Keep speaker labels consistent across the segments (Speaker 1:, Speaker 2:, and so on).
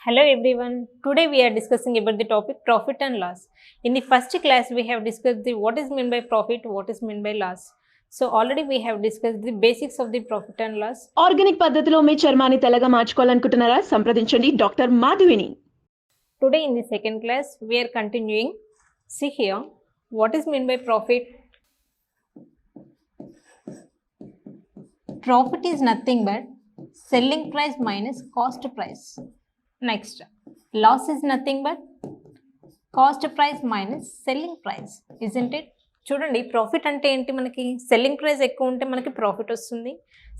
Speaker 1: Hello everyone. Today we are discussing about the topic profit and loss. In the first class we have discussed the what is meant by profit, what is meant by loss. So already we have discussed the basics of the profit and loss.
Speaker 2: Organic పద్ధతిలో మీ చర్మాన్ని తెల్లగా మార్చుకోవాలనుకుంటున్నారా? సంప్రదించండి doctor మాధవిని.
Speaker 1: Today in the second class we are continuing. See here what is meant by profit. Profit is nothing but selling price minus cost price. Next, loss is nothing but cost price minus selling price, isn't it? చూడండి, profit అంటే ఏంటి? మనకి selling price ఎక్కువ ఉంటే మనకి profit వస్తుంది,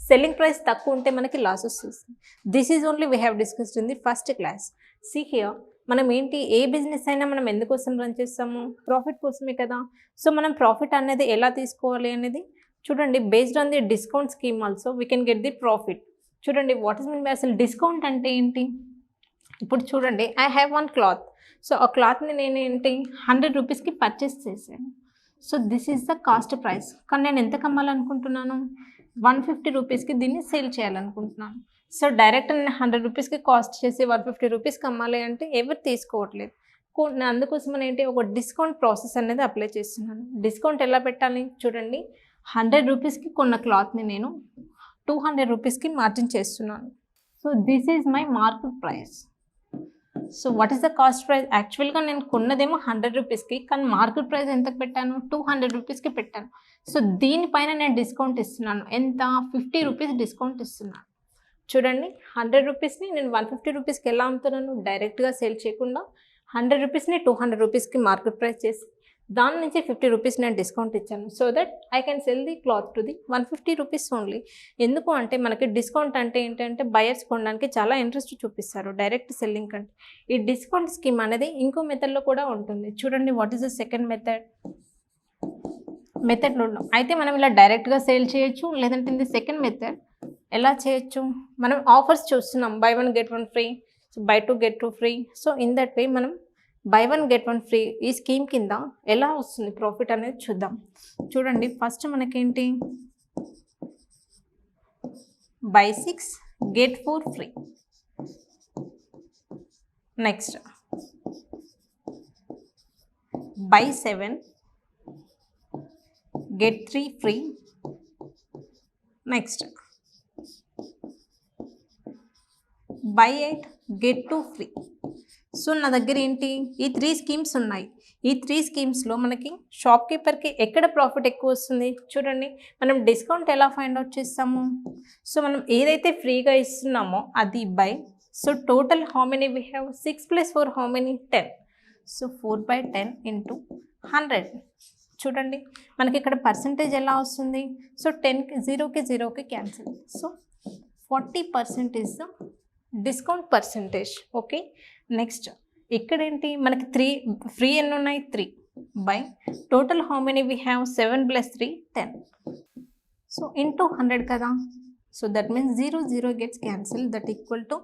Speaker 1: selling price తక్కువ ఉంటే మనకి లాస్ వస్తుంది. This is only we have discussed in the first class. See here, మనం ఏంటి, ఏ బిజినెస్ అయినా మనం ఎందుకోసం రన్ చేస్తాము? ప్రాఫిట్ కోసమే కదా. సో మనం ప్రాఫిట్ అనేది ఎలా తీసుకోవాలి అనేది చూడండి. Based on the discount scheme also we can get the profit. చూడండి, వాట్ ఈస్ మీన్ బై అసలు డిస్కౌంట్ అంటే ఏంటి? ఇప్పుడు చూడండి, I have one cloth. So ఆ క్లాత్ని నేను ఏంటి 100 రూపీస్కి పర్చేస్ చేశాను. So this is the cost price. కానీ నేను ఎంత అమ్మాలనుకుంటున్నాను? 150 రూపీస్కి దీన్ని సేల్ చేయాలనుకుంటున్నాను. సో డైరెక్ట్ నేను 100 రూపీస్కి కాస్ట్ చేసి 150 రూపీస్కి అమ్మాలి అంటే ఎవరు తీసుకోవట్లేదు. అందుకోసం ఏంటి, ఒక డిస్కౌంట్ ప్రాసెస్ అనేది అప్లై చేస్తున్నాను. డిస్కౌంట్ ఎలా పెట్టాలి? చూడండి, 100 రూపీస్కి కొన్న క్లాత్ని నేను 200 రూపీస్కి మార్జిన్ చేస్తున్నాను. So this is my market price. So what is the cost price? యాక్చువల్గా నేను కొన్నదేమో 100 రూపీస్కి, కానీ మార్కెట్ ప్రైస్ ఎంతకు పెట్టాను? 200 రూపీస్కి పెట్టాను. సో దీనిపైన నేను డిస్కౌంట్ ఇస్తున్నాను. ఎంత? 50 రూపీస్ డిస్కౌంట్ ఇస్తున్నాను. చూడండి, 100 రూపీస్ని నేను 150 రూపీస్కి ఎలా అమ్ముతున్నాను? డైరెక్ట్గా సేల్ చేయకుండా 100 రూపీస్ని 200 రూపీస్కి మార్కెట్ ప్రైస్ చేసి దాని నుంచి 50 రూపీస్ నేను డిస్కౌంట్ ఇచ్చాను. So that I can sell the cloth to the 150 rupees only. ఎందుకు అంటే మనకి డిస్కౌంట్ అంటే ఏంటంటే బయర్స్ కొనడానికి చాలా ఇంట్రెస్ట్ చూపిస్తారు డైరెక్ట్ సెల్లింగ్ కంటే. ఈ డిస్కౌంట్ స్కీమ్ అనేది ఇంకో మెథడ్లో కూడా ఉంటుంది. చూడండి, వాట్ ఈస్ ద సెకండ్ మెథడ్లో ఉన్నాం. అయితే మనం ఇలా డైరెక్ట్గా సేల్ చేయొచ్చు, లేదంటే ఇది సెకండ్ మెథడ్. ఎలా చేయొచ్చు? మనం ఆఫర్స్ చూస్తున్నాం, by 1 get 1 free, so by 2 get 2 free. So in that way మనం బై 1 get 1 ఫ్రీ ఈ స్కీమ్ కింద ఎలా వస్తుంది ప్రాఫిట్ అనేది చూద్దాం. చూడండి, ఫస్ట్ మనకేంటి, by 6 get 4 free. Next by 7 get 3 free. Next by 8 get 2 free. So నా దగ్గర ఏంటి, ఈ 3 స్కీమ్స్ ఉన్నాయి. ఈ 3 స్కీమ్స్లో మనకి షాప్కీపర్కి ఎక్కడ ప్రాఫిట్ ఎక్కువ వస్తుంది? చూడండి, మనం డిస్కౌంట్ ఎలా ఫైండ్ అవుట్ చేస్తాము? సో మనం ఏదైతే ఫ్రీగా ఇస్తున్నామో అది by. So total how many we have? 6 + 4 how many? 10. So 4/10 × 100. చూడండి, మనకి ఇక్కడ పర్సంటేజ్ ఎలా వస్తుంది? సో 10కి 0కి cancel. So 40% is the discount percentage. Okay, next ఇక్కడ ఏంటి, మనకి 3 ఫ్రీ ఎన్ని ఉన్నాయి? 3 by total how many we have? 7 + 3 10. So into 100 కదా. So that means 0 gets cancel, that equal to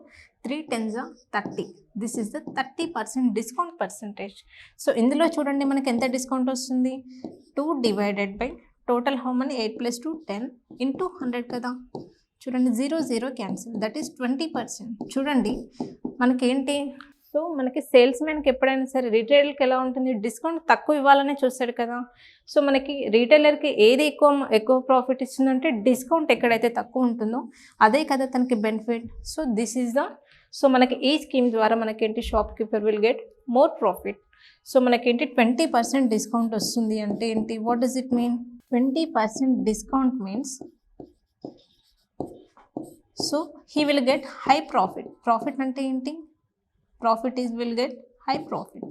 Speaker 1: 3 10s are 30. This is the 30% discount percentage. So ఇందులో చూడండి మనకి ఎంత డిస్కౌంట్ వస్తుంది? 2 divided by total how many? 8 + 2 10 into 100 కదా. చూడండి, 0 cancel, that is 20%. చూడండి మనకేంటి, సో మనకి సేల్స్ మ్యాన్కి ఎప్పుడైనా సరే రీటైలర్కి ఎలా ఉంటుంది? డిస్కౌంట్ తక్కువ ఇవ్వాలనే చూస్తాడు కదా. సో మనకి రీటైలర్కి ఏది ఎక్కువ ప్రాఫిట్ ఇస్తుందంటే డిస్కౌంట్ ఎక్కడైతే తక్కువ ఉంటుందో అదే కదా తనకి benefit. So this is the, so మనకి ఈ స్కీమ్ ద్వారా మనకేంటి, shop keeper will get more profit. So మనకేంటి 20% డిస్కౌంట్ వస్తుంది అంటే ఏంటి, what does it mean? 20% discount means so he will get high profit. Profit అంటే ఏంటి? Profit is will get high profit.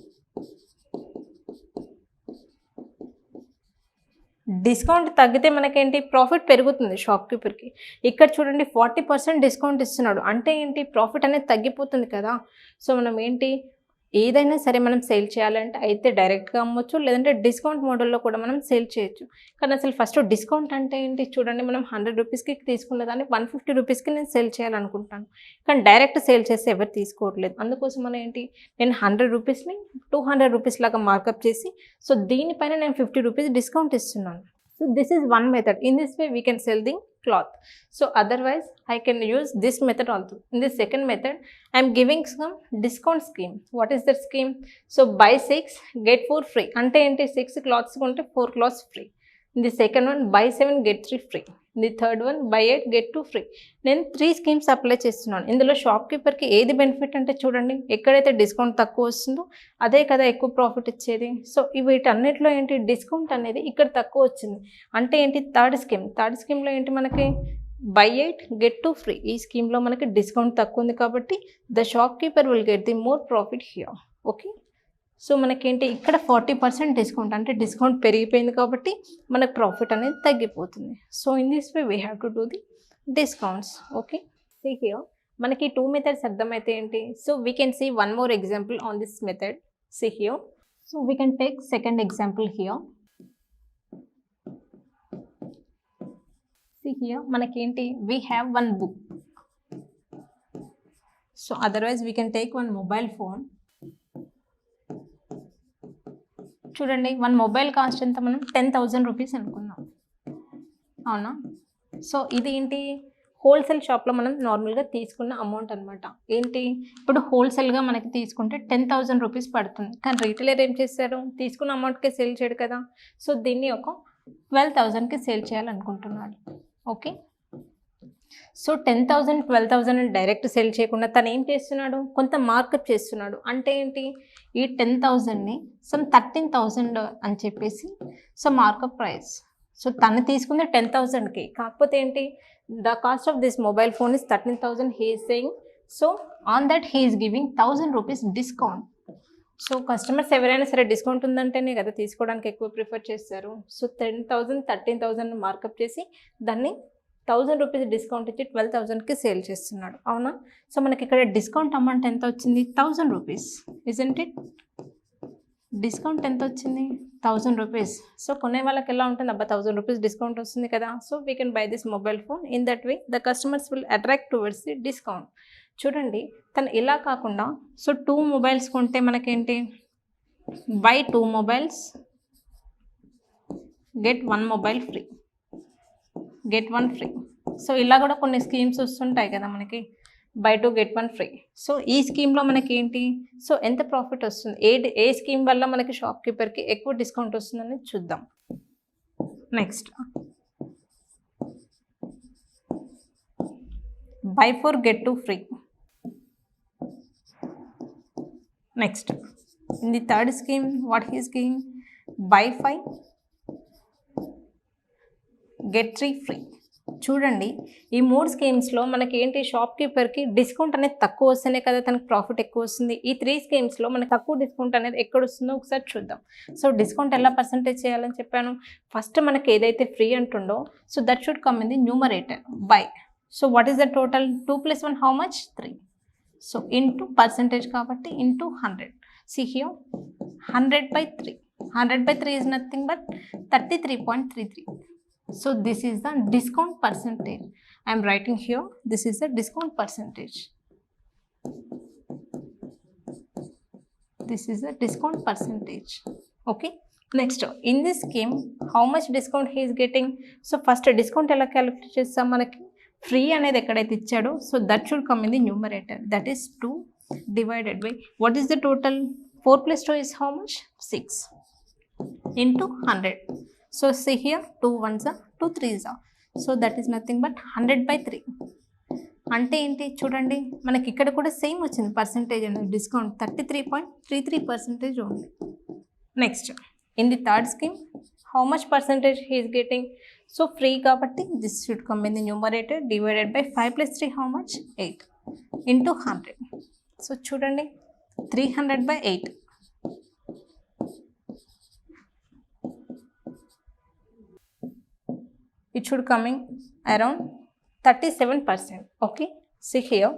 Speaker 1: Discount తగ్గితే మనకేంటి, ప్రాఫిట్ పెరుగుతుంది షాప్కీపర్కి. ఇక్కడ చూడండి 40% డిస్కౌంట్ ఇస్తున్నాడు అంటే ఏంటి, ప్రాఫిట్ అనేది తగ్గిపోతుంది కదా. సో మనం ఏంటి, ఏదైనా సరే మనం సేల్ చేయాలంటే అయితే డైరెక్ట్గా అమ్మొచ్చు, లేదంటే డిస్కౌంట్ మోడల్లో కూడా మనం సేల్ చేయొచ్చు. కానీ అసలు ఫస్ట్ డిస్కౌంట్ అంటే ఏంటి? చూడండి, మనం 100 రూపీస్కి తీసుకున్న దాన్ని 150 రూపీస్కి నేను సేల్ చేయాలనుకుంటాను, కానీ డైరెక్ట్ సేల్ చేస్తే ఎవరు తీసుకోవట్లేదు. అందుకోసం మనం ఏంటి, నేను 100 రూపీస్ని 200 రూపీస్ లాగా మార్కప్ చేసి, సో దీనిపైన నేను 50 రూపీస్ డిస్కౌంట్ ఇస్తున్నాను. So this is one method. In this way we can sell the cloth. So otherwise I can use this method also. In the second method I am giving some discount scheme. What is that scheme? So buy 6 get 4 free. అంటే ఏంటి 6 cloths కొంటే 4 cloths free. In the second one buy 7 get 3 free. In the third one buy 8 get 2 free. నేను 3 schemes apply చేస్తున్నాను. ఇందులో shop కీపర్కి ఏది benefit అంటే చూడండి, ఎక్కడైతే డిస్కౌంట్ తక్కువ వస్తుందో అదే కదా ఎక్కువ ప్రాఫిట్ ఇచ్చేది. సో వీటన్నిటిలో ఏంటి డిస్కౌంట్ అనేది ఇక్కడ తక్కువ వచ్చింది. అంటే ఏంటి థర్డ్ స్కీమ్లో ఏంటి మనకి బై 8 గెట్ 2 ఫ్రీ. ఈ స్కీమ్లో మనకి డిస్కౌంట్ తక్కువ ఉంది కాబట్టి the shop keeper will get the more profit here. Okay, so మనకేంటి ఇక్కడ 40% డిస్కౌంట్, అంటే డిస్కౌంట్ పెరిగిపోయింది కాబట్టి మనకు ప్రాఫిట్ అనేది తగ్గిపోతుంది. So in this way we have to do the discounts. Okay, see here మనకి 2 మెథడ్స్ అర్థమైతే ఏంటి. So we can see one more example on this method. See here, so we can take second example here. See here మనకేంటి we have one book. So otherwise we can take one mobile phone. చూడండి, one mobile cost ఎంత, మనం 10,000 rupees అనుకుందాం, అవునా. So ఇది ఏంటి wholesale షాప్లో మనం నార్మల్గా తీసుకున్న అమౌంట్ అనమాట. ఏంటి ఇప్పుడు హోల్సేల్గా మనకి తీసుకుంటే 10,000 రూపీస్ పడుతుంది. కానీ రీటైలర్ ఏం చేశారు, తీసుకున్న అమౌంట్కి సేల్ చేయడు కదా. సో దీన్ని ఒక 12,000కి సేల్ చేయాలనుకుంటున్నాడు. ఓకే, సో 10,000 12,000 డైరెక్ట్ సేల్ చేయకుండా తను ఏం చేస్తున్నాడు, కొంత మార్కప్ చేస్తున్నాడు. అంటే ఏంటి ఈ 10,000ని సమ్ 13,000 అని చెప్పేసి సో మార్కప్ ప్రైస్. సో తను తీసుకుంది 10,000కి, కాకపోతే ఏంటి the cost of this mobile phone is 13,000 he is saying. So on that he is giving 1,000 rupees discount. So customers ఎవరైనా సరే డిస్కౌంట్ ఉందంటేనే కదా తీసుకోవడానికి ఎక్కువ ప్రిఫర్ చేస్తారు. సో 10,000 13,000 మార్కప్ చేసి దాన్ని 1,000 రూపీస్ డిస్కౌంట్ ఇచ్చి 12,000కి సేల్ చేస్తున్నాడు, అవునా. సో మనకి ఇక్కడ డిస్కౌంట్ అమౌంట్ ఎంత వచ్చింది, 1,000 రూపీస్. Isn't it? డిస్కౌంట్ ఎంత వచ్చింది, 1,000 రూపీస్. సో కొనే వాళ్ళకి ఎలా ఉంటుంది, అబ్బా 1,000 రూపీస్ డిస్కౌంట్ వస్తుంది కదా. So we can buy this mobile phone. In that way the customers will attract towards the discount. చూడండి, తను ఇలా కాకుండా సో 2 మొబైల్స్ కొంటే మనకేంటి by 2 mobiles get 1 mobile free, get 1 free. So ఇలా కూడా కొన్ని స్కీమ్స్ వస్తుంటాయి కదా మనకి, బై 2 గెట్ 1 ఫ్రీ. సో ఈ స్కీమ్లో మనకి ఏంటి, సో ఎంత ప్రాఫిట్ వస్తుంది, ఏ స్కీమ్ వల్ల మనకి షాప్ కీపర్కి ఎక్కువ డిస్కౌంట్ వస్తుందని చూద్దాం. Next by 4 get 2 free. Next in the third scheme what he is giving, by 5 get 3 free. చూడండి, ఈ 3 స్కీమ్స్లో మనకి ఏంటి షాప్ కీపర్కి డిస్కౌంట్ అనేది తక్కువ వస్తేనే కదా తనకు ప్రాఫిట్ ఎక్కువ వస్తుంది. ఈ 3 స్కీమ్స్లో మనకు తక్కువ డిస్కౌంట్ అనేది ఎక్కడ వస్తుందో ఒకసారి చూద్దాం. సో డిస్కౌంట్ ఎలా పర్సంటేజ్ చేయాలని చెప్పాను. ఫస్ట్ మనకి ఏదైతే ఫ్రీ అంటుండో so that should come in the numerator by. So what is the total, 2 + 1 how much, 3. So into percentage కాబట్టి into 100. See here 100/3. 100/3 is nothing but 33.33. So this is the discount percentage. I am writing here, this is the discount percentage. This is the discount percentage. Okay, next in this scheme how much discount he is getting. So first discount ela calculate chestam, manaki free anedi ekkadaithe ichchado so that should come in the numerator, that is 2 divided by what is the total, 4 + 2 is how much, 6 into 100. So see here 2 1s are 2 3s are, so that is nothing but 100/3. అంటే ఏంటి చూడండి, మనకి ఇక్కడ కూడా same వచ్చింది percentage అనేది, discount 33.33% ఉంది. Next in the third scheme how much percentage he is getting. So free కాబట్టి this should come in the numerator divided by 5 + 3 how much, 8 into 100. So చూడండి 300/8. It should coming around 37%. Okay, see here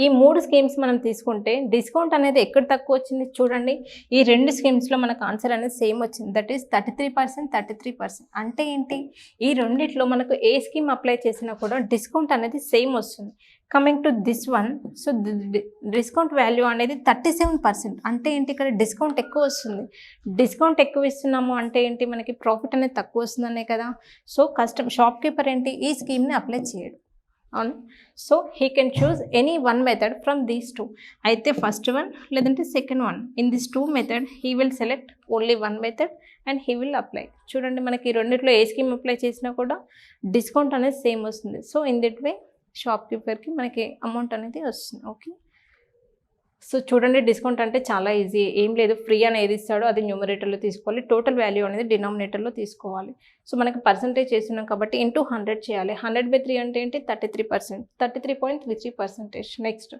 Speaker 1: ఈ 3 schemes మనం తీసుకుంటే discount అనేది ఎక్కడ తక్కువ వచ్చింది చూడండి. ఈ 2 స్కీమ్స్లో మనకు ఆన్సర్ అనేది సేమ్ వచ్చింది. That is 33%, 33%. అంటే ఏంటి, ఈ రెండిట్లో మనకు ఏ స్కీమ్ అప్లై చేసినా కూడా డిస్కౌంట్ అనేది సేమ్ వస్తుంది. Coming to this one, so discount value అనేది 37%. అంటే ఏంటి, ఇక్కడ డిస్కౌంట్ ఎక్కువ వస్తుంది. డిస్కౌంట్ ఎక్కువ ఇస్తున్నాము అంటే ఏంటి, మనకి ప్రాఫిట్ అనేది తక్కువ వస్తుందనే కదా. సో షాప్ కీపర్ ఏంటి, ఈ స్కీమ్ని అప్లై చేయడు. అవును. So he can choose any one method from these two. అయితే ఫస్ట్ వన్ లేదంటే second one, in this two method he will select only one method and he will apply. చూడండి, మనకి రెండిట్లో ఏ స్కీమ్ అప్లై చేసినా కూడా discount అనేది same వస్తుంది. So in దిట్ way shop కీపర్కి మనకి అమౌంట్ అనేది వస్తుంది. ఓకే, సో చూడండి, డిస్కౌంట్ అంటే చాలా ఈజీ. ఏం లేదు, ఫ్రీ అని ఏది ఇస్తాడో అది న్యూమరేటర్లో తీసుకోవాలి, టోటల్ వాల్యూ అనేది డినామినేటర్లో తీసుకోవాలి. సో మనకి పర్సంటేజ్ చేస్తున్నాం కాబట్టి ఇంటూ 100 చేయాలి. 100/3 అంటే ఏంటి, 33%, 33.33%. నెక్స్ట్,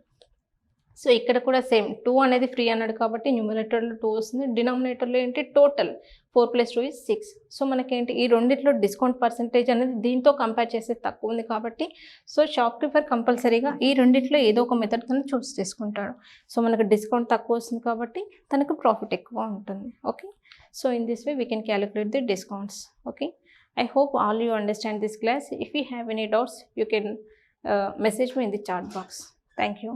Speaker 1: సో ఇక్కడ కూడా సేమ్ 2 అనేది ఫ్రీ అన్నాడు కాబట్టి న్యూమరేటర్లో 2 వస్తుంది, డినామినేటర్లో ఏంటి టోటల్ 4 + 2 = 6. సో మనకేంటి, ఈ రెండిట్లో డిస్కౌంట్ పర్సంటేజ్ అనేది దీంతో కంపేర్ చేస్తే తక్కువ ఉంది కాబట్టి సో షాప్ కీపర్ కంపల్సరీగా ఈ రెండిట్లో ఏదో ఒక మెథడ్ తను చూస్ చేసుకుంటాడు. సో మనకు డిస్కౌంట్ తక్కువ వస్తుంది కాబట్టి తనకు ప్రాఫిట్ ఎక్కువ ఉంటుంది. Okay, so in this way we can calculate the discounts. Okay, I hope all you understand this class. If you have any doubts, you can message me in the chat box. Thank you.